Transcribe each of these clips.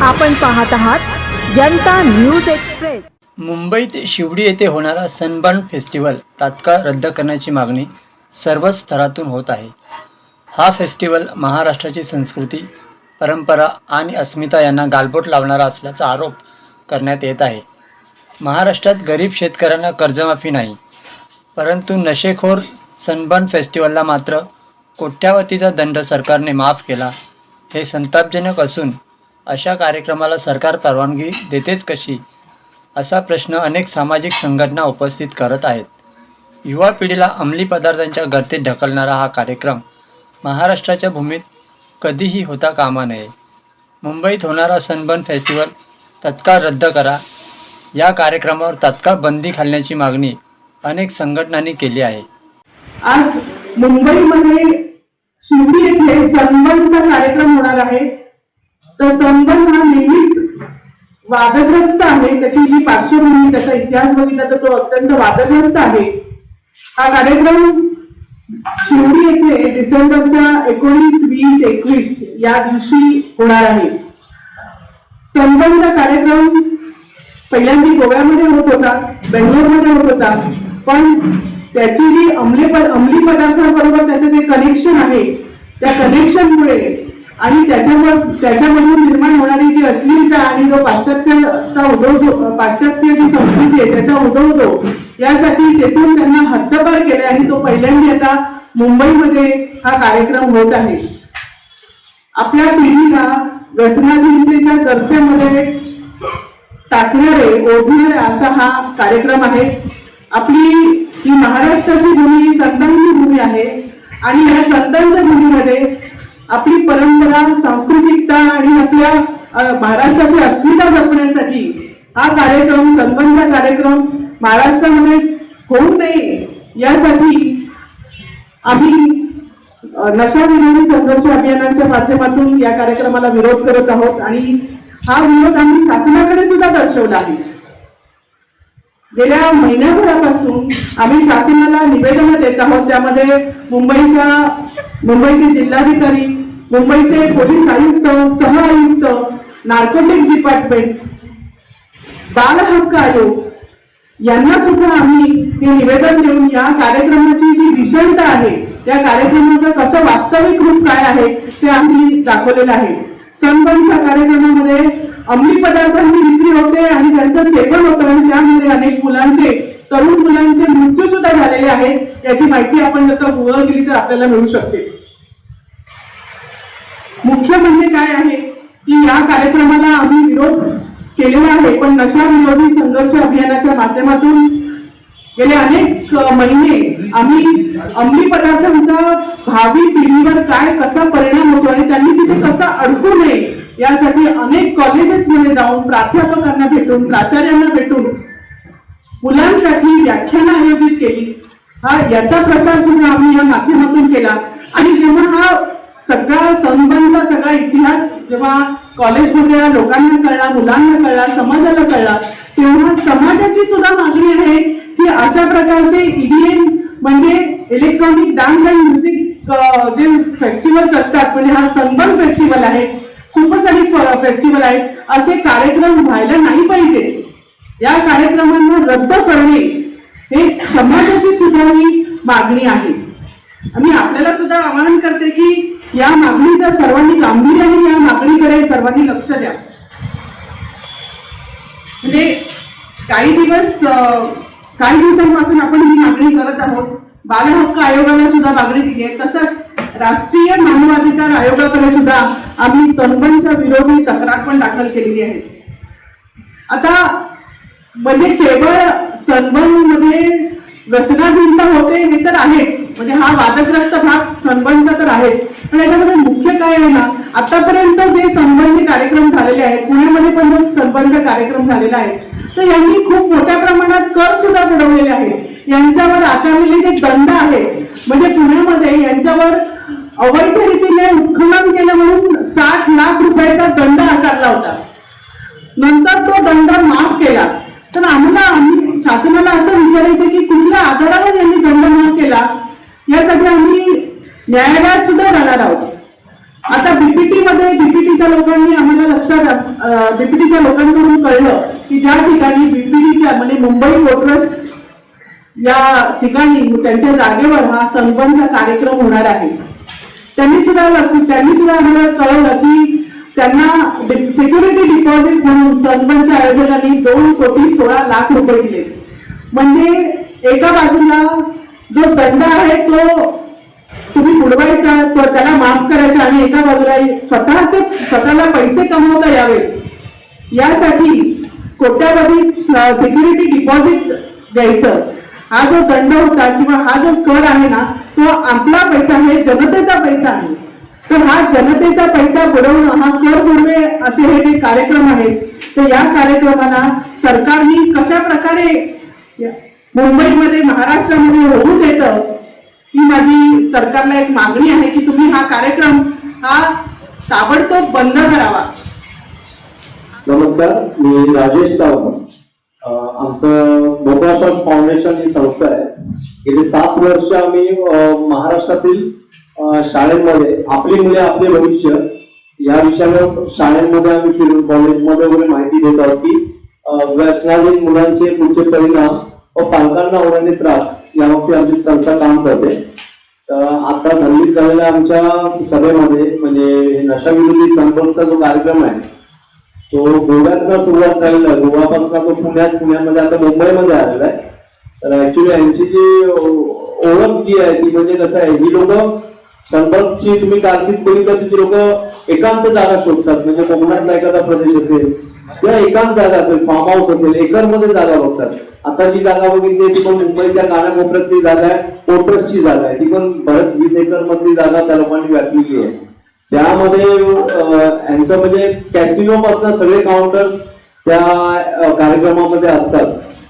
आपण पाहत आहात जनता न्यूज एक्सप्रेस। मुंबईत शिवडी येथे होणारा सनबर्न फेस्टिवल तात्काळ रद्द करण्याची मागणी सर्व स्तरातून होत आहे। हा फेस्टिवल महाराष्ट्राची संस्कृती, परंपरा आणि अस्मिता यांना गालबोट लावणारा असल्याचा आरोप करण्यात येत आहे। महाराष्ट्रात गरीब शेतकऱ्यांना कर्जमाफी नाही, परंतु नशेखोर सनबर्न फेस्टिवलला मात्र कोट्यावधीचा दंड सरकारने माफ केला। हे संतापजनक असून अशा कार्यक्रमाला सरकार परवानगी देतेच कशी, असा प्रश्न अनेक सामाजिक संघटना उपस्थित करत आहेत। युवा पिढीला अंमली पदार्थांच्या गर्तेत ढकलणारा हा कार्यक्रम महाराष्ट्राच्या भूमीत कधीही होता कामा नये। मुंबईत होणारा सनबर्न फेस्टिवल तत्काळ रद्द करा। या कार्यक्रमावर तत्काळ बंदी घालण्याची मागणी अनेक संघटनांनी केली आहे। आज मुंबईमध्ये शिवडी येथे सनबर्नचा कार्यक्रम होणार आहे। तर सनबर्न हा नेहमीच वादग्रस्त आहे। त्याची जी पार्श्वभूमी, त्याचा इतिहास बघितला तर तो अत्यंत वादग्रस्त आहे। हा कार्यक्रम शिवडी येथे डिसेंबरच्या 19, 20, 21 या दिवशी होणार आहे। सनबर्नचा कार्यक्रम पहिल्यांदा गोव्यामध्ये होत होता, बेंगलोरमध्ये होत होता, पण त्याची जी अंमली पदार्थांबरोबर त्याचं जे कनेक्शन आहे, त्या कनेक्शनमुळे आणि त्याच्यामधून निर्माण होणारी जी अश्लीलता आणि जो पाश्चात्य जी संस्कृती आहे त्याचा उदो यासाठी तेथून त्यांना हद्दपार केले आणि तो पहिल्यांदा आता मुंबईमध्ये हा कार्यक्रम होत आहे। आपल्या पिढीला व्यसनाधीनतेच्या गर्तेमध्ये टाकणारे, ओढणारे असा हा कार्यक्रम आहे। आपली ही महाराष्ट्राची भूमी ही संतांची भूमी आहे आणि या संतांच्या भूमीमध्ये आपली परंपरा, सांस्कृतिकता आणि आपल्या महाराष्ट्राची अस्मिता जपण्यासाठी हा कार्यक्रम, सनबर्नचा कार्यक्रम महाराष्ट्रामध्ये होऊ नये यासाठी आम्ही नशा विरोधी संघर्ष अभियानाच्या माध्यमातून या कार्यक्रमाला विरोध करत आहोत आणि हा विरोध आम्ही शासनाकडे सुद्धा दर्शवला आहे। गेल्या महिन्याभरापासून आम्ही शासनाला निवेदन देत आहोत। त्यामध्ये मुंबईचे जिल्हाधिकारी, मुंबईचे पोलीस आयुक्त, सह आयुक्त, नार्कोटिक्स डिपार्टमेंट, बाल हक्क आयोग यांना सुद्धा आम्ही हे निवेदन देऊन या कार्यक्रमाची जी भीषणता आहे, त्या कार्यक्रमाचं कसं वास्तविक रूप काय आहे ते आम्ही दाखवलेलं आहे। सनबर्नच्या कार्यक्रमामध्ये अंमली पदार्थांची विक्री होते आणि त्यांचं सेवन होतं आणि त्यामुळे अनेक तरुण मुलांचे मृत्यू सुद्धा झालेले आहेत। याची माहिती आपण जर गुगल केली तर आपल्याला मिळू शकते। मुख्य म्हणजे काय आहे की या कार्यक्रमाला आम्ही विरोध केलेला आहे, पण नशा विरोधी संघर्ष अभियानाच्या माध्यमातून गेले अनेक महिने आम्ही अंमली पदार्थांचा भावी पिढीवर कसा परिणाम होतो आणि त्यांनी तिथे कसा अडकू नये यासाठी अनेक कॉलेजेसमध्ये जाऊन, प्राध्यापकांना भेटून, प्राचार्यांना भेटून मुलांसाठी व्याख्यानं आयोजित केली। याचा प्रसार सुद्धा आम्ही या माध्यमातून केला आणि जेव्हा हा सगळा सनबर्नचा सगळा इतिहास जेव्हा कॉलेजमध्ये लोकांना कळला, मुलांना कळला, समाजाला कळला, तेव्हा समाजाची सुद्धा मागणी आहे की अशा प्रकारचे EDM म्हणजे इलेक्ट्रॉनिक डान्स अँड म्युझिक जे फेस्टिवल्स असतात, म्हणजे हा सनबर्न फेस्टिवल आहे, सुपरसोनिक फेस्टिवल आहे, असे कार्यक्रम व्हायला नाही पाहिजे। या कार्यक्रमांना रद्द करणे हे समाजाची सुद्धा ही मागणी आहे। आणि आपल्याला सुद्धा आवाहन करते की या मागणीचा सर्वांनी गांभीर्याने या मागणीकडे सर्वांनी लक्ष द्या। म्हणजे काही दिवसांपासून आपण ही मागणी करत आहोत। बाल हक्क आयोगाला सुद्धा मागणी दिली आहे, तसंच राष्ट्रीय मानवाधिकार आयोगाकडे सुद्धा आम्ही सनबर्नच्या विरोधी तक्रार पण दाखल केलेली आहे। आता म्हणजे केवळ सनबर्न मध्ये व्यसनाधीनता होते हे तर आहेच, म्हणजे हा वादग्रस्त भाग सनबर्नचा तर आहेच, पण याच्यामध्ये मुख्य काय आहे ना, आतापर्यंत जे सनबर्नचे कार्यक्रम झालेले आहेत, पुण्यामध्ये पण जो सनबर्नचा कार्यक्रम झालेला आहे, तर यांनी खूप मोठ्या प्रमाणात कर सुद्धा बुडवलेले आहेत। यांच्यावर आकारलेले जे दंड आहे, म्हणजे पुण्यामध्ये यांच्यावर अवैध रीतीने उत्खनन केलं म्हणून 60 लाख रुपयाचा दंड आकारला होता, नंतर तो दंड माफ केला। तर आम्ही शासनाला असं विचारायचं की कुठल्या आधारावर यांनी दंड माफ केला, यासाठी आम्ही न्यायालयात सुद्धा जाणार आहोत। आता बीपीटीच्या लोकांनी आम्हाला लक्षात बीपीटीच्या लोकांकडून कळलं की ज्या ठिकाणी बीपीटीच्या म्हणजे मुंबई पोर्ट्रस या ठिकाणी त्यांच्या जागेवर हा सनबर्नचा कार्यक्रम होणार आहे. त्यांनी सुद्धा आम्हाला कळवलं की त्यांना सिक्युरिटी डिपॉझिट म्हणून सनबर्नच्या आयोजकांनी 2,16,00,000 दिले. म्हणजे एका बाजूला जो दंड आहे तो तुम्ही बुडवायचा, तो त्याला माफ करायचा आणि एका बाजूला स्वतःला पैसे कमवता यावे यासाठी कोट्यावधी सिक्युरिटी डिपॉझिट द्यायचं. हा जो दंड होता किंवा हा जो कर आहे ना तो आपला पैसा आहे, जनतेचा पैसा आहे. तर हा जनतेचा पैसा बुडवणं हा कर बुडवे असे हे जे कार्यक्रम आहेत तर या कार्यक्रमाला सरकारने कशा प्रकारे मुंबईमध्ये महाराष्ट्रामध्ये होऊ देतं ही माझी सरकारला एक मागणी आहे की तुम्ही हा कार्यक्रम हा ताबडतोब बंद करावा. नमस्कार, मी राजेश सावंत. आमचं मोकळा श्वास फाउंडेशन ही संस्था आहे. गेली 7 वर्ष आम्ही महाराष्ट्रातील शाळेमध्ये आपली मुले आपले भविष्य या विषयावर शाळेमध्ये आम्ही फिरून कॉलेजमध्ये वगैरे माहिती देत आहोत की व्यसनाधीन मुलांचे पुढचे परिणाम व पालकांना होणारे त्रास याबाबतीत आमची संस्था काम करते. आता झालेल्या झालेल्या आमच्या सभेमध्ये म्हणजे नशाविरोधी संपर्कचा जो कार्यक्रम आहे तो गोव्यातनं सुरुवात झालेला आहे. गोव्यापासून तो पुण्यामध्ये आता मुंबईमध्ये आलेला आहे. तर ऍक्च्युली यांची जी ओळख जी आहे ती म्हणजे कसं आहे, ही लोक संपर्कची तुम्ही कारकीर्द बघितलं तर ती लोक एकांत जागा शोधतात. म्हणजे कोकणातला एखादा प्रदेश असेल किंवा एकांत जागा असेल, फार्म हाऊस असेल, एकरमध्ये जागा बघतात. आता जी जागा बघितली ती पण मुंबईच्या कानाकोपऱ्यातली जागा आहे, पोर्ट्रसची जागा आहे. ती पण बरेच 20 एकर मधली जागा त्या लोकांनी व्यापलेली आहे. त्यामध्ये यांचं म्हणजे कॅसिनो पासून सगळे काउंटर्स त्या कार्यक्रमामध्ये असतात.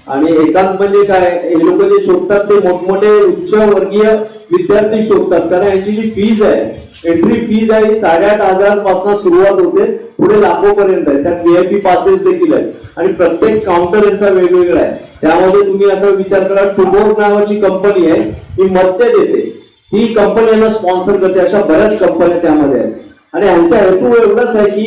आणि एकांत म्हणजे काय, हे लोक जे शोधतात ते मोठमोठे उच्च वर्गीय विद्यार्थी शोधतात. कारण यांची जी फीज आहे, एंट्री फीज आहे 8,500 पासून सुरुवात होते, पुढे लाखो पर्यंत आहे. त्यात VIP पासेस देखील आहेत आणि प्रत्येक काउंटर यांचा वेगवेगळा आहे. त्यामध्ये तुम्ही असा विचार करा, टुबोर्ग नावाची कंपनी आहे, ही मद्य देते, ही कंपनी यांना स्पॉन्सर करते. अशा बऱ्याच कंपन्या त्यामध्ये आहेत. आणि यांचा हेतू एवढाच आहे की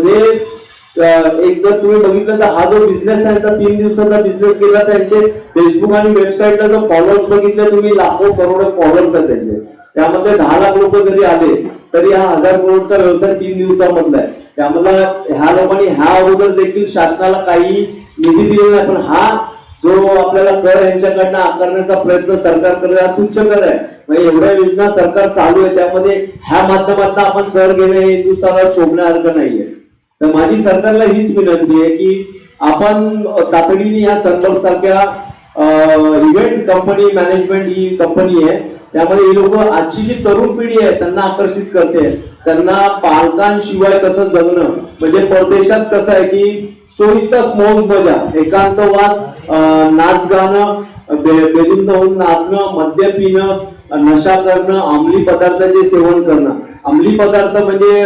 जे एक जर तुम्ही बघितलं तर हा जो बिझनेस आहे 3 दिवसाचा बिझनेस केला, त्यांचे फेसबुक आणि वेबसाईटला जर फॉलोअर्स बघितले तुम्ही, लाखो करोडो फॉलोअर्स आहेत त्यांचे. त्यामध्ये 10 लाख लोक जरी आले तरी हा 1000 करोडचा व्यवसाय 3 दिवसामधला आहे. त्यामुळे ह्या लोकांनी ह्या अगोदर देखील शासनाला काही निधी दिलेला नाही. पण हा जो आपल्याला कर यांच्याकडनं आकारण्याचा प्रयत्न सरकार करत आहे, तुच्छ कर आहे. म्हणजे एवढ्या योजना सरकार चालू आहे, त्यामध्ये ह्या माध्यमातून आपण कर घेणे हे हिंदुस्थानाला शोभण्यासारखं नाहीये. तर माझी सरकारला हीच विनंती आहे की आपण तातडीने या सनबर्न सारख्या इव्हेंट कंपनी मॅनेजमेंट ही कंपनी आहे, त्यामध्ये ही लोक आजची जी तरुण पिढी आहे त्यांना आकर्षित करते. त्यांना पालकांशिवाय कसं जगणं, म्हणजे परदेशात कसं आहे की 24 तास मौज मजा, एकांतवास, नाच गाणं, बेधुंद होऊन नाचणं, मद्य पिणं, नशा करणं, अंमली पदार्थाचे सेवन करणं. अंमली पदार्थ म्हणजे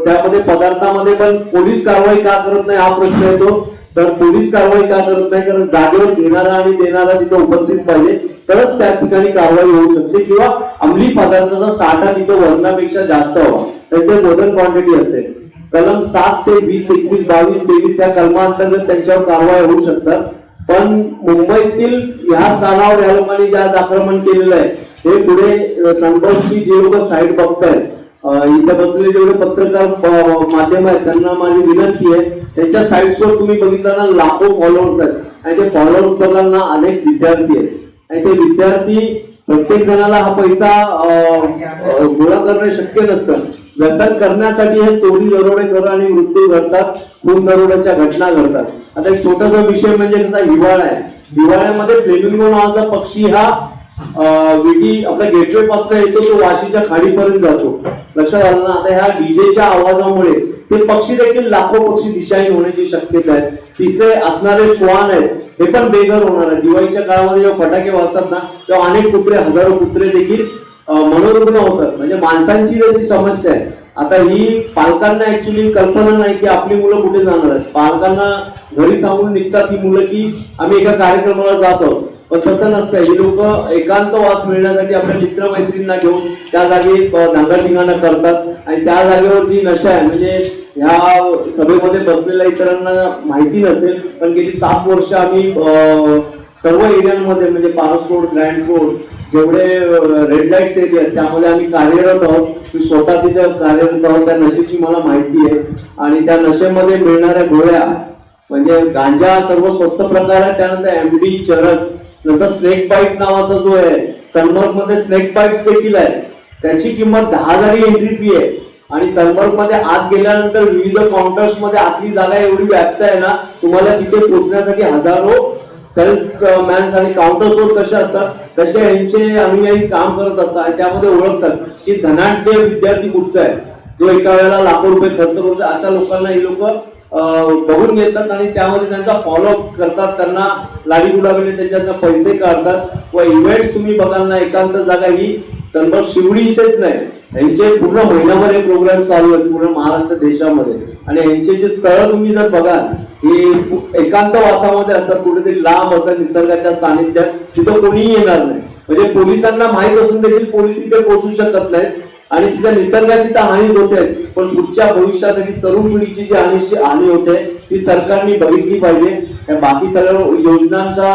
त्यामध्ये पदार्थामध्ये पण पोलीस कारवाई का करत नाही हा प्रश्न येतो. तर पोलीस कारवाई का करत नाही, कारण जागेवर घेणारा आणि देणारा तिथे उपस्थित पाहिजे, तरच त्या ठिकाणी कारवाई होऊ शकते. किंवा अंमली पदार्थाचा साठा तिथं वजनापेक्षा जास्त हवा, त्याचे वजन क्वांटिटी असते. कलम 7 ते 20, 21, 22, 23 या कलमांतर्गत त्यांच्यावर कारवाई होऊ शकतात. पण मुंबईतील ह्या स्थानावर या लोकांनी जे आज आक्रमण केलेलं आहे हे पुढे सनबर्नची जे लोक साईट बघतायत, इथे बसलेले जेवढे पत्रकार माध्यम आहेत त्यांना माझी विनंती आहे, त्यांच्या साईट्सवर तुम्ही बघितलं ना लाखो फॉलोअर्स आहेत. आणि ते फॉलोअर्स बघायला अनेक विद्यार्थी आहेत. आणि ते विद्यार्थी प्रत्येक जणाला हा पैसा गोळा करणं शक्य नसतं. व्यसन करण्यासाठी हे चोरी दरोडे कर आणि मृत्यू घडतात, खून दरोड्याच्या घटना घडतात. आता एक छोटासा विषय म्हणजे कसा, हिवाळा आहे. हिवाळ्यामध्ये फ्लेमिंगो नावाचा पक्षी हा विटी आपल्या गेटवे पासून येतो, तो वाशीच्या खाडीपर्यंत जातो. लक्षात आलं ना. आता ह्या डीजेच्या आवाजामुळे ते पक्षी देखील लाखो पक्षी दिशाहीन होण्याची शक्यता आहे. तिसरे असणारे श्वान आहेत हे पण बेघर होणार आहे. दिवाळीच्या काळामध्ये जेव्हा फटाके वाजतात ना तेव्हा अनेक कुत्रे, हजारो कुत्रे देखील मनोरुग्ण होतात. म्हणजे माणसांची जशी समस्या आहे, आता ही पालकांना ऍक्च्युली कल्पना नाही की आपली मुलं कुठे जाणार आहेत. पालकांना घरी सांगून निघतात ही मुलं की आम्ही एका कार्यक्रमाला जात आहोत. पण तसं नसतं. ही लोक एकांतवास मिळण्यासाठी आपल्या मित्रमैत्रींना घेऊन त्या जागी धांगाधिंगाणा करतात आणि त्या जागेवर जी नशा आहे, म्हणजे ह्या सभेमध्ये बसलेल्या इतरांना माहिती नसेल, पण गेली 7 वर्ष आम्ही सर्व एरियांमध्ये म्हणजे पारस रोड, ग्रँड रोड, जेवढे रेड लाईट्स एरिया आहेत त्यामध्ये आम्ही कार्यरत आहोत. मी स्वतः तिथे कार्यरत आहोत. त्या नशेची मला माहिती आहे आणि त्या नशेमध्ये मिळणाऱ्या गोळ्या म्हणजे गांजा सर्व स्वस्त प्रकार आहे. त्यानंतर एमडी, चरस, नंतर स्नेक बाईट नावाचा जो आहे, सनबर्ग मध्ये स्नेक बाईट्स देखील आहे. त्याची किंमत 10,000 एंट्री फी आहे आणि सनबर्ग मध्ये आत गेल्यानंतर विविध काउंटर्स मध्ये आतली जागा एवढी व्याप्त आहे ना, तुम्हाला तिथे पोहोचण्यासाठी हजारो सेल्स मॅन्स आणि काउंटर्सवर कसे असतात तसे यांचे अनुयायी काम करत असतात आणि त्यामध्ये ओळखतात की धनाढ्य विद्यार्थी कुठचा आहे, जो एका वेळेला लाखो रुपये खर्च करतो. अशा लोकांना ही लोक बघून घेतात आणि त्यामध्ये त्यांचा फॉलोअप करतात, त्यांना लाडीगुलाबीने त्यांच्यातनं पैसे काढतात व इव्हेंट्स तुम्ही बघाल ना, एकांत जागा ही सनबर्ग शिवडी इथेच नाही, यांचे पूर्ण महिनाभर हे प्रोग्राम चालू आहेत पूर्ण महाराष्ट्र देशामध्ये. आणि यांचे जे स्थळ तुम्ही जर बघाल हे एकांतवासामध्ये असतात, कुठेतरी लांब असं निसर्गाच्या सानिध्यात, तिथं कोणीही येणार नाही. म्हणजे पोलिसांना माहित असून देखील पोलीस तिथे पोहोचू शकत नाहीत आणि तिथे निसर्गाची तर हानीच होते, पण पुढच्या भविष्यासाठी तरुण पिढीची जी हानी होते ती सरकारने बघितली पाहिजे. बाकी सगळ्या योजनांचा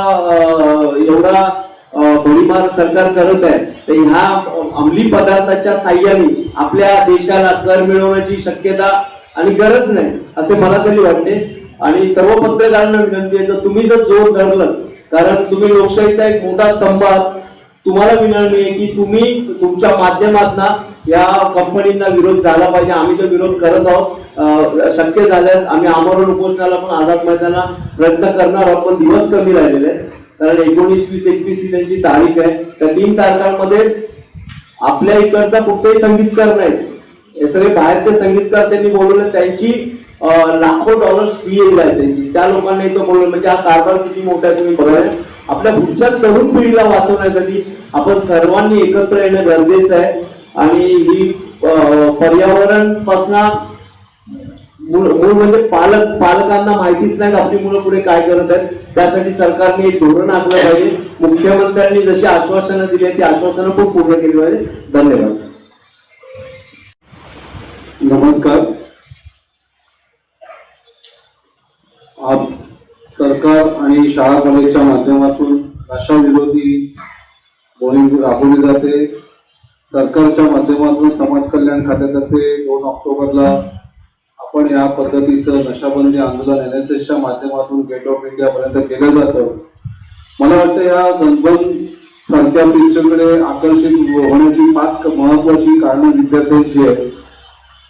एवढा भडीमार सरकार करत आहे, तर ह्या अंमली पदार्थाच्या साह्याने आपल्या देशाला कर मिळवण्याची शक्यता आणि गरज नाही असे मला तरी वाटते. आणि सर्व पत्रकारांना विनंती आहे, जर तुम्ही जर जोर धरलं, कारण तुम्ही लोकशाहीचा एक मोठा स्तंभ आहात, तुम्हाला विनंती आहे की तुम्ही तुमच्या माध्यमातून या कंपनींना विरोध झाला पाहिजे. आम्ही जो विरोध करत आहोत, शक्य झाल्यास आम्ही आमरण उपोषणाला पण आझाद मैदानात प्रयत्न करणार आहोत, पण दिवस कमी राहिलेले आहेत. कारण 19, 20, 21 ही त्यांची तारीख आहे. त्या 3 तारखांमध्ये आपल्या इकडचा कुठचाही संगीतकार नाही, हे सगळे बाहेरचे संगीतकार त्यांनी बोलवले, त्यांची लाखो डॉलर्स फी येईल आहे त्यांची. त्या लोकांना इथं बोलवलं म्हणजे हा कारभार किती मोठा आहे तुम्ही बघा. आपल्या पुढच्या तरुण पिढीला वाचवण्यासाठी आपण सर्वांनी एकत्र येणं गरजेचं आहे. आणि ही पर्यावरण पासून मूळ म्हणजे पालकांना माहितीच नाही आपली मुलं पुढे काय करत आहेत. त्यासाठी सरकारने एक धोरण आखलं पाहिजे. मुख्यमंत्र्यांनी जशी आश्वासनं दिली आहेत ती आश्वासनं खूप पूर्ण केली पाहिजे. धन्यवाद. नमस्कार. आज सरकार आणि शाळा कॉलेजच्या माध्यमातून नशा विरोधी मोहीम राबवली जाते. सरकारच्या माध्यमातून समाज कल्याण खात्यातर्फे 2 ऑक्टोबरला आपण या पद्धतीचं नशाबंदी आंदोलन NSSच्या माध्यमातून गेट ऑफ इंडिया पर्यंत केलं जातं. मला वाटतं या सनबर्न सारख्या पिक्चरकडे आकर्षित होण्याची 5 महत्वाची कारणं विद्यार्थ्यांची आहेत.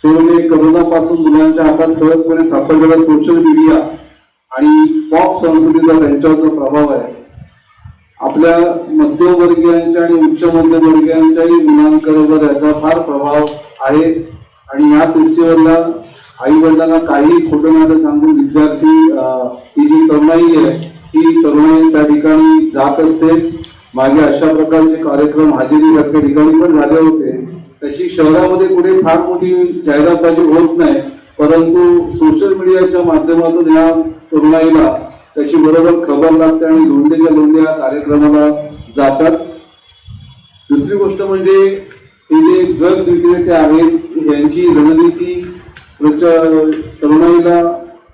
ते म्हणजे करोनापासून मुलांच्या हातात सहजपणे सापडलेला सोशल मीडिया आणि पॉप संस्कृतीचा त्यांच्यावर प्रभाव आहे. आपल्या मध्यमवर्गीयांच्या आणि उच्च मध्यमवर्गीयांच्याही मुलांबरोबर याचा फार प्रभाव आहे. आणि या फेस्टिवलला आई वडिलांना काही खोटं नाटं सांगून विद्यार्थी ही जी तरुणाई आहे ही तरुणाई त्या ठिकाणी जात असते. मागे अशा प्रकारचे कार्यक्रम हाजेरी सारख्या ठिकाणी पण झाले होते. तशी शहरामध्ये कुठे फार मोठी जाहिरातबाजी होत नाही, परंतु सोशल मीडियाच्या माध्यमातून या तरुणाईला त्याची बरोबर खबर लागते आणि लोंढेच्या लोंढे या कार्यक्रमाला जातात. दुसरी गोष्ट म्हणजे हे जे ड्रग्ज विक्रेते आहेत यांची रणनीती तरुणाईला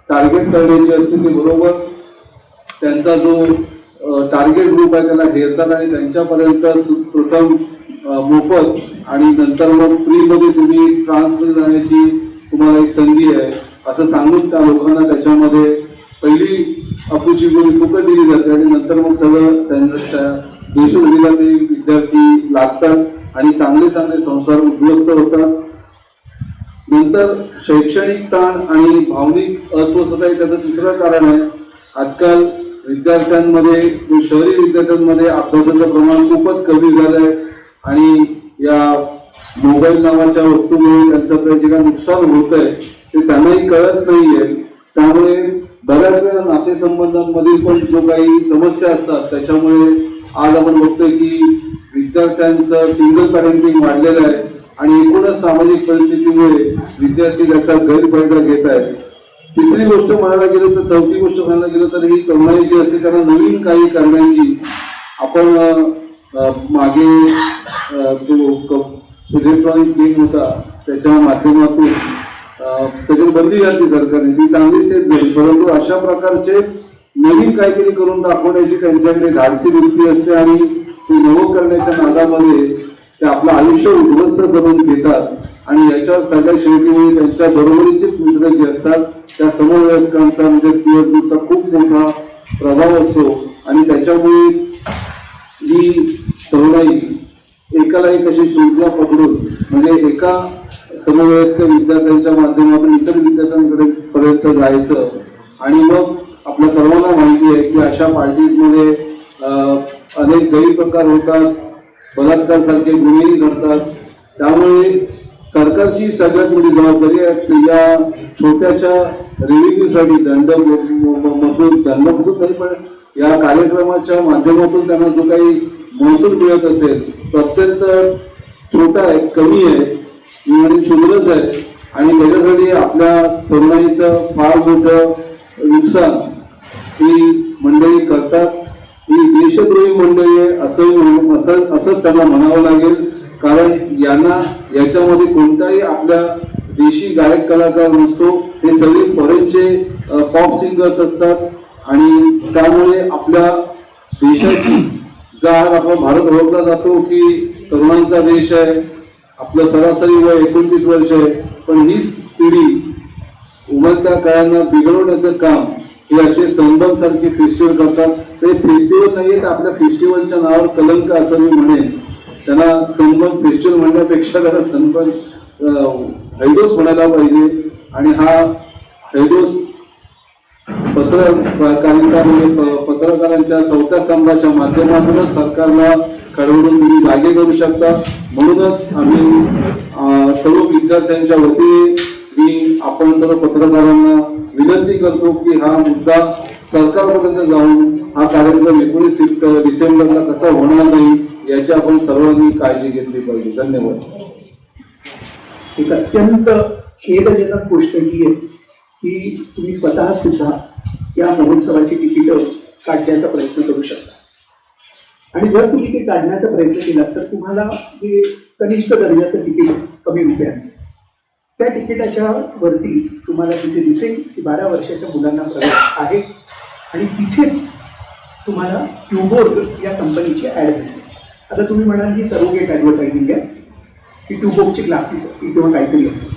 टार्गेट करण्याची असते. ते बरोबर त्यांचा जो टार्गेट ग्रुप आहे त्याला हेरतात आणि त्यांच्यापर्यंत प्रथम मोफत आणि नंतर मग फ्रीमध्ये तुम्ही ट्रान्समध्ये जाण्याची तुम्हाला एक संधी आहे असं सांगून त्या लोकांना त्याच्यामध्ये पहिली अफूची गोळी फुकट दिली जाते आणि नंतर मग सगळं त्यांच्या देशोधडीला ते विद्यार्थी लागतात आणि चांगले चांगले संसार उद्ध्वस्त होतात. नंतर शैक्षणिक ताण आणि भावनिक अस्वस्थता हे त्याचं तिसरं कारण आहे. आजकाल विद्यार्थ्यांमध्ये शहरी विद्यार्थ्यांमध्ये अभ्यासाचं प्रमाण खूपच कमी झालं आहे आणि या मोबाईल नावाच्या वस्तूमुळे त्यांचं जे काही नुकसान होत आहे ते त्यांनाही कळत नाहीये. त्यामुळे बऱ्याच वेळा नातेसंबंधांमध्ये पण जो काही समस्या असतात त्याच्यामुळे आज आपण बघतोय की विद्यार्थ्यांचं सिंगल पॅरेंटिंग वाढलेलं आहे आणि एकूणच सामाजिक परिस्थितीमुळे विद्यार्थी त्याचा गैरफायदा घेत आहेत. तिसरी गोष्ट म्हणायला गेलं तर चौथी गोष्ट म्हणायला गेलं तर ही तरुणाई जी असते त्यांना नवीन काही करण्याची आपण मागे तो इलेक्ट्रॉनिक गेम होता त्याच्या माध्यमातून त्याच्यावर बंदी घातली सरकारने, ती चांगली स्टेप झाली. परंतु अशा प्रकारचे नवीन काहीतरी करून दाखवण्याची त्यांच्याकडे धाडसी वृत्ती असते आणि ते नवं करण्याच्या नादामध्ये ते आपलं आयुष्य उद्ध्वस्त करून घेतात. आणि याच्यावर सगळ्या शेवटी त्यांच्या बरोबरीचेच मित्र जे असतात त्या समवयस्कांचा म्हणजे पीअर ग्रुपचा खूप मोठा प्रभाव असतो. आणि त्याच्यामुळे ही तरुणाई एकाला एक अशी शृंखला पकडून म्हणजे एका समवयस्क विद्यार्थ्यांच्या माध्यमातून इतर विद्यार्थ्यांकडे पर्यंत जायचं. आणि मग आपल्या सर्वांना माहिती आहे की अशा पार्टीजमध्ये अनेक गैरप्रकार होतात, बलात्कार सारखे गुन्हेही घडतात. त्यामुळे सरकारची सगळ्यात मोठी जबाबदारी आहे या छोट्याशा रेव्हेन्यूसाठी दंडमधून नाही पण या कार्यक्रमाच्या माध्यमातून त्यांना जो काही महसूल मिळत असेल तो अत्यंत छोटा आहे, कमी आहे आणि क्षुद्रच आहे. आणि त्याच्यासाठी आपल्या तरुणाईचं फार मोठं नुकसान ही मंडळी करतात. ही देशद्रोही मंडळी आहे असंच त्यांना म्हणावं लागेल. कारण यांना याच्यामध्ये कोणताही आपल्या देशी गायक कलाकार नसतो, हे सगळे फॉरेनचे पॉप सिंगर्स असतात. आणि त्यामुळे आपल्या देशाची जर आपला भारत ओळखला जातो की तरुणांचा देश आहे, आपलं सरासरी वय 29 वर्ष आहे, पण हीच पिढी उमलत्या काळांना बिघडवण्याचं काम हे असे सनबर्न सारखे फेस्टिवल करतात. ते फेस्टिवल नाहीये तर आपल्या फेस्टिवलच्या नावावर कलंक असं मी म्हणेन. त्यांना सनबर्न फेस्टिवल म्हणण्यापेक्षा त्याला सनबर्न हैडोस म्हणायला पाहिजे. आणि हा हैडोस पत्रकारांच्या चौथ्या स्तंभाच्या माध्यमातूनच सरकारला खडवून तुम्ही जागे करू शकता. म्हणूनच आम्ही सर्व विद्यार्थ्यांच्या वतीने मी आपण सर्व पत्रकारांना विनंती करतो की हा मुद्दा सरकारपर्यंत जाऊन हा कार्यक्रम 19 डिसेंबरला कसा होणार नाही याची आपण सर्वांनी काळजी घेतली पाहिजे. धन्यवाद. एक अत्यंत खेदजनक गोष्ट ही आहे की तुम्ही स्वतः सुद्धा या महोत्सवाची तिकीटं काढण्याचा प्रयत्न करू शकता. आणि जर तुम्ही ते काढण्याचा प्रयत्न केला तर तुम्हाला जे कनिष्ठ दर्जाचं तिकीट कमी रुपयांचं त्या तिकिटाच्या वरती तुम्हाला तिथे दिसेल की 12 वर्षाच्या मुलांना प्रवेश आहे. आणि तिथेच तुम्हाला ट्यूबोर्ग या कंपनीची ॲड दिसेल. आता तुम्ही म्हणाल ही सरोगेट ॲडव्हर्टायझिंग आहे की ट्यूबोर्गचे ग्लासेस असतील किंवा काहीतरी असेल.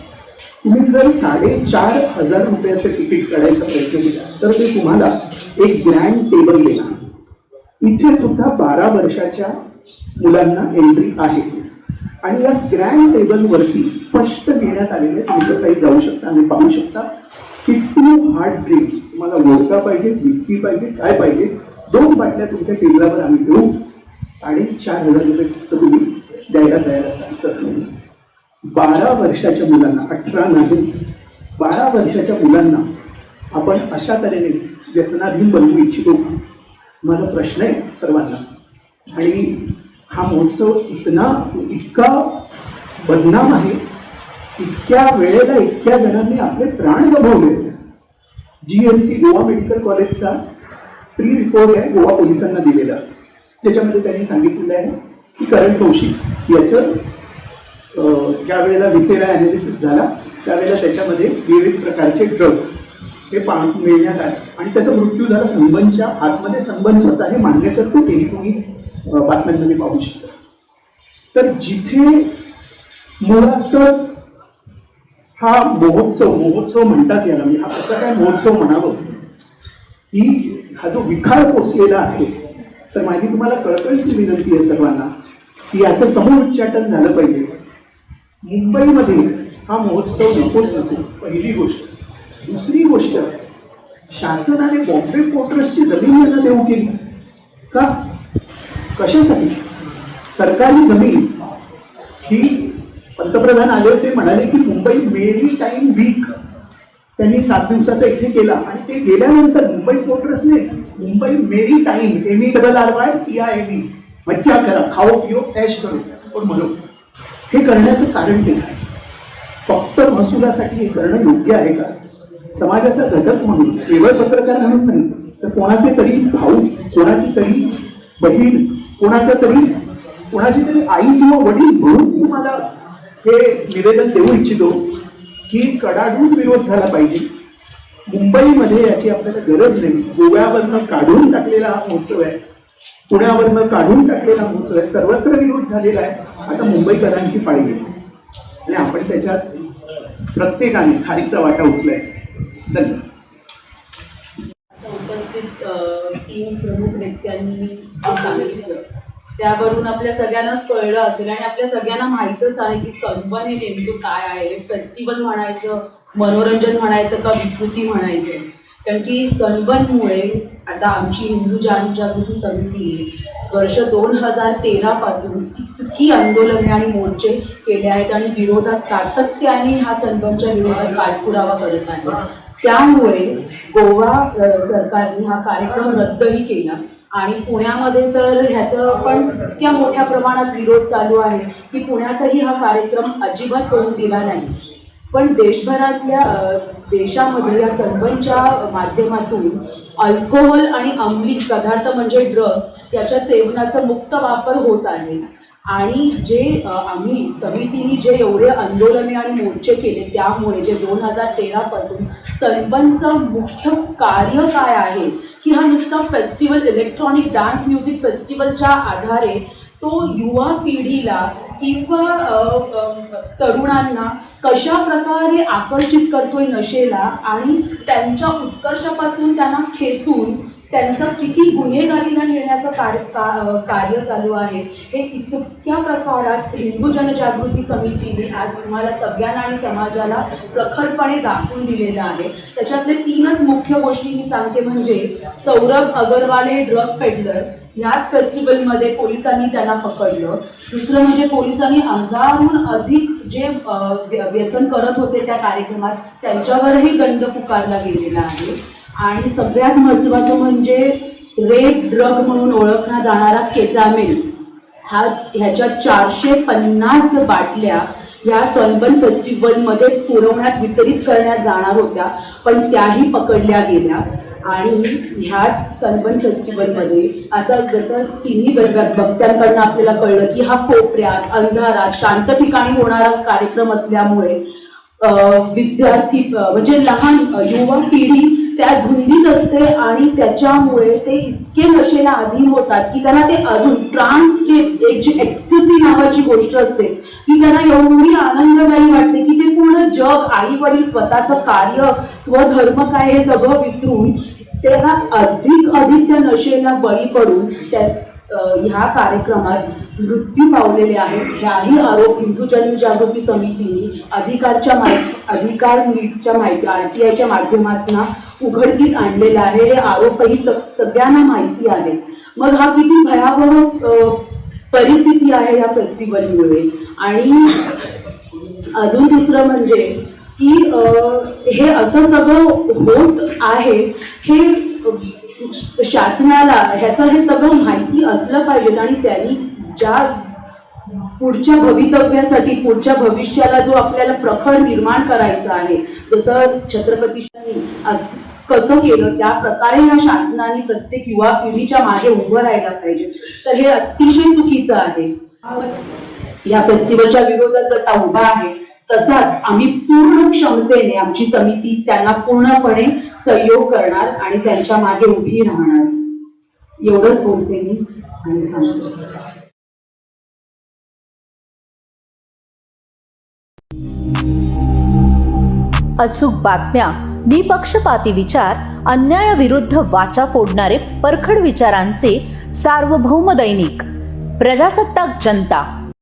तुम्ही जर 4,500 रुपयाचं तिकीट काढायचा प्रयत्न केला तर ते तुम्हाला एक ग्रँड टेबल देणार. इथे सुद्धा 12 वर्षाच्या मुलांना एंट्री आहे. आणि या ग्रँड टेबलवरती स्पष्ट घेण्यात आलेले तुम्ही जर काही जाऊ शकता आणि पाहू शकता की 2 हार्ड ड्रिंक्स तुम्हाला वोडका पाहिजे, विस्की पाहिजे, काय पाहिजे, 2 बाटल्या तुमच्या टेबलावर आम्ही देऊ. 4,500 रुपये फक्त तुम्ही द्यायला तयार असाल तर 12 वर्षाच्या मुलांना, 18 नाही 12 वर्षाच्या मुलांना आपण अशा तऱ्हेने व्यसनाधीन बनवू इच्छितो. माझा प्रश्न आहे सर्वांना. आणि हा महोत्सव इतका बदनाम आहे, इतक्या वेळेला इतक्या जणांनी आपले प्राण गमावले. GMC गोवा मेडिकल कॉलेजचा प्री रिपोर्ट आहे गोवा पोलिसांना दिलेला, त्याच्यामध्ये त्यांनी सांगितलेलं आहे की करण कौशिक याचं ज्या वेळेला विसेरा ॲनालिसिस झाला त्यावेळेला त्याच्यामध्ये विविध प्रकारचे ड्रग्ज हे मिळण्यात आले आणि त्याचा मृत्यू झाला. संबंधच्या आतमध्ये संबंध स्वतः हे मान्य करतो, तेही तुम्ही बातम्यांमध्ये पाहू शकता. तर जिथे मुळातच हा महोत्सव म्हणतात याला, मी हा कसा काय महोत्सव म्हणावं, की हा जो विखार पोचलेला आहे, तर माझी तुम्हाला कळकळीची विनंती आहे सर्वांना की याचं समूळ उच्चाटन झालं पाहिजे. मुंबईमध्ये हा महोत्सव नको. पहिली गोष्ट. दुसरी गोष्ट, शासनाने बॉम्बे पोर्ट ट्रस्टची जमीन यांना देऊ केली का? कशासाठी? सरकारी जमीन ही पंतप्रधान आले होते, म्हणाले की मुंबई मेरी टाईम वीक त्यांनी 7 दिवसाचा इथे केला. आणि ते गेल्यानंतर मुंबई पोर्ट ट्रस्टने मुंबई मेरी टाईम MERRY मज्जा करा, खाओ पिओ ऐश करो पण म्हणू, हे करण्याचं कारण ते काय? फक्त महसुलासाठी हे करणं योग्य आहे का? समाजाचा घटक म्हणून, केवळ पत्रकार म्हणून नाही तर कोणाचे तरी भाऊ, कोणाची तरी बहीण, कोणाची तरी आई किंवा वडील म्हणून तुम्हाला हे निवेदन देऊ इच्छितो की कडाडून विरोध झाला पाहिजे. मुंबईमध्ये याची आपल्याला गरज नाही. गोव्यावरनं काढून टाकलेला हा महोत्सव आहे, पुण्यावरनं काढून टाकलेला महोत्सव आहे, सर्वत्र विरोध झालेला आहे. आता मुंबईकरांची पाळी आहे आणि आपण त्याच्यात प्रत्येकाने खारीचा वाटा उचलायचा. धन्यवाद. उपस्थित 3 प्रमुख व्यक्त्यांनी सांगितलं त्यावरून आपल्या सगळ्यांनाच कळलं असेल आणि आपल्या सगळ्यांना माहीतच आहे की सनबर्न हे नेमकं काय आहे. फेस्टिवल म्हणायचं, मनोरंजन म्हणायचं का विकृती म्हणायचं. कारण की सनबर्नमुळे आता आमची हिंदू जनजागृती समिती वर्ष 2013 पासून इतकी आंदोलने आणि मोर्चे केले आहेत आणि विरोधात सातत्याने हा सनबर्नच्या विरोधात पाठपुरावा करत आहे. त्यामुळे गोवा सरकारने हा कार्यक्रम रद्दही केला आणि पुण्यामध्ये तर ह्याचं पण इतक्या मोठ्या प्रमाणात विरोध चालू आहे की पुण्यातही हा कार्यक्रम अजिबात करून दिला नाही. पण देशामध्ये या सनबर्नच्या माध्यमातून अल्कोहोल आणि अंमली पदार्थ म्हणजे ड्रग्स याच्या सेवनाचा मुक्त वापर होत आहे. आणि जे आम्ही समितीने जे एवढे आंदोलने आणि मोर्चे केले त्यामुळे जे 2013 पासून सनबर्नचं मुख्य कार्य काय आहे की हा नुसता फेस्टिवल, इलेक्ट्रॉनिक डान्स म्युझिक फेस्टिवलच्या आधारे तो युवा पिढीला किंवा तरुणांना कशा प्रकारे आकर्षित करतोय नशेला आणि त्यांच्या उत्कर्षापासून त्यांना खेचून त्यांचा किती गुन्हेगारीला नेण्याचं कार्य चालू आहे हे इतक्या प्रकारात हिंदू जनजागृती समितीने आज तुम्हाला सगळ्यांना आणि समाजाला प्रखरपणे दाखवून दिलेलं आहे. त्याच्यातले 3च मुख्य गोष्टी मी सांगते. म्हणजे सौरभ अगरवाल हे ड्रग पेडलर, ह्याच फेस्टिवलमध्ये पोलिसांनी त्यांना पकडलं. दुसरं म्हणजे पोलिसांनी 1000हून अधिक जे व्यसन करत होते त्या कार्यक्रमात त्यांच्यावरही दंड पुकारला गेलेला आहे. आणि सगळ्यात महत्त्वाचं म्हणजे रेड ड्रग म्हणून ओळखला जाणारा केटामिन ह्याच्या 450 बाटल्या ह्या सनबर्न फेस्टिवलमध्ये पुरवण्यात वितरित करण्यात जाणार होत्या पण त्याही पकडल्या गेल्या. आणि ह्याच सनबर्न फेस्टिवलमध्ये असं जसं तिन्ही वक्त्यांकडनं आपल्याला कळलं की हा कोपऱ्यात अंधारात शांत ठिकाणी होणारा कार्यक्रम असल्यामुळे विद्यार्थी म्हणजे लहान युवा पिढी त्या धुंदीत असते आणि त्याच्यामुळे ते इतके नशेला अधीन होतात की त्यांना ते अजून ट्रान्स एक जी एक्स्टसी नावाची गोष्ट असते की त्यांना एवढी आनंददायी वाटते की ते पूर्ण जग, आई वडील, स्वतःचं कार्य, स्वधर्म काय हे सगळं विसरून त्यांना अधिक त्या नशेला बळी पडून त्या ह्या कार्यक्रमात मृत्यू पावलेले आहेत. ह्याही आरोप हिंदू जनजागृती समितीने अधिकार नीटच्या माहिती RTIच्या माध्यमातून उघडकीस आणलेला आहे. हे आरोपही सगळ्यांना माहिती आहे. मग हा किती भयावह परिस्थिती आहे या फेस्टिवलमुळे. आणि अजून दुसरं म्हणजे की हे असं सगळं होत आहे हे शासनाला ह्याचं हे सगळं माहिती असलं पाहिजे आणि त्यांनी ज्या पुढच्या भवितव्यासाठी, पुढच्या भविष्याला जो आपल्याला प्रखर निर्माण करायचा आहे, जसं छत्रपतींनी कसं केलं त्या प्रकारे या शासनाने प्रत्येक युवा पिढीच्या मागे उभं राहायला पाहिजे. तर हे अतिशय चुकीचं आहे. या फेस्टिवलच्या विरोधात जसा उभा आहे तसाच आम्ही पूर्ण क्षमतेने आमची समिती त्यांना पूर्णपणे सहयोग करणार आणि त्यांच्या मागे उभी राहणार. एवढंच बोलते मी आणि थांबते. अचूक बातम्या, निपक्षपाती विचार, अन्यायाविरुद्ध वाचा फोडणारे परखड विचारांचे सार्वभौम दैनिक प्रजासत्ताक जनता.